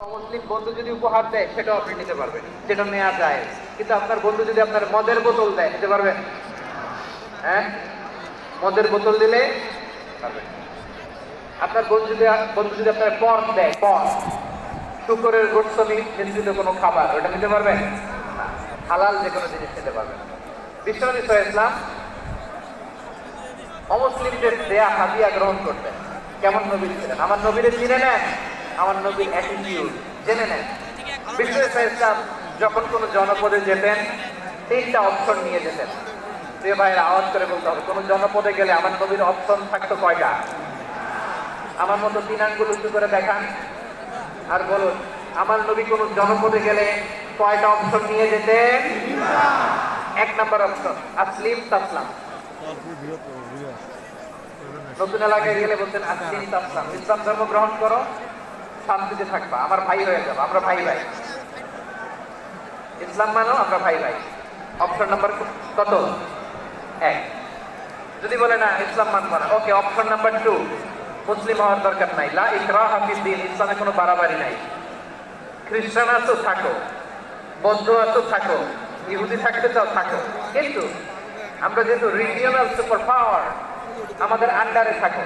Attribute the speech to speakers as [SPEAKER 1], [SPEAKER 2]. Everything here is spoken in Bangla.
[SPEAKER 1] মুসলিম বন্ধু যদি উপহার দেয় সেটাও আপনি নিতে পারবেন, যেটা নেওয়া যায়। কিন্তু আপনার বন্ধু যদি আপনার মদের বোতল দেয়, নিতে পারবেন? হ্যাঁ, মদের বোতল দিলে পারবেন। আপনার বন্ধু যদি আপনার পদ দেয়, পদ, শুকরের গোশত মিশ্রিত কোনো খাবার, ওটা নিতে পারবেন না। হালাল যে কোনো জিনিস নিতে পারবেন। বিশ্বনবী সাল্লাল্লাহু আলাইহি ওয়াসাল্লাম অমুসলিমদের দেয়া হাদিয়া গ্রহণ করতেন। কেমন নবী ছিলেন? আমার নবীরে চিনে নেন, আমার নবীর অ্যাটিটিউড জেনে নেন। বিশ্বনবী সাল্লাল্লাহু আলাইহি ওয়াসাল্লাম যখন কোনো জনপদে যেতেন, 3টা অপশন নিয়ে যেতেন। প্রিয় ভাইয়ের, আওয়াজ করে বলতে হবে, কোনো জনপদে গেলে আমার নবীর অপশন থাকতো কয়টা? আমার মতো 3 আঙ্গুল উঁচু করে দেখান আর বলুন, আমার নবী কোন জনপদে গেলে কয়টা অপশন নিয়ে যেতেন? 1 নাম্বার অপশন, আসলিম তাসলাম। নতুন এলাকায় গেলে বলতেন আসলিম তাসলাম, ইসলাম ধর্ম গ্রহণ করো, শান্তিতে থাকবা, আমার ভাই হয়ে যাবো, আমরা ভাই ভাই। ইসলাম মানো, আমরা ভাই ভাই। অপশন নাম্বার কত? 1। যদি বলে না ইসলাম মানবো না, ওকে, অপশন নাম্বার 2, মুসলিম হওয়ার দরকার নাই, লা ইকরাহা ফিদ্দিন, ইসলামে কোনো বাড়াবাড়ি নাই। খ্রিস্টান আছো থাকো, বৌদ্ধ আছো থাকো, ইহুদি থাকতে চাও থাকো, কিন্তু আমরা যেহেতু রিজিওনাল সুপার পাওয়ার, আমাদের আন্ডারে থাকো।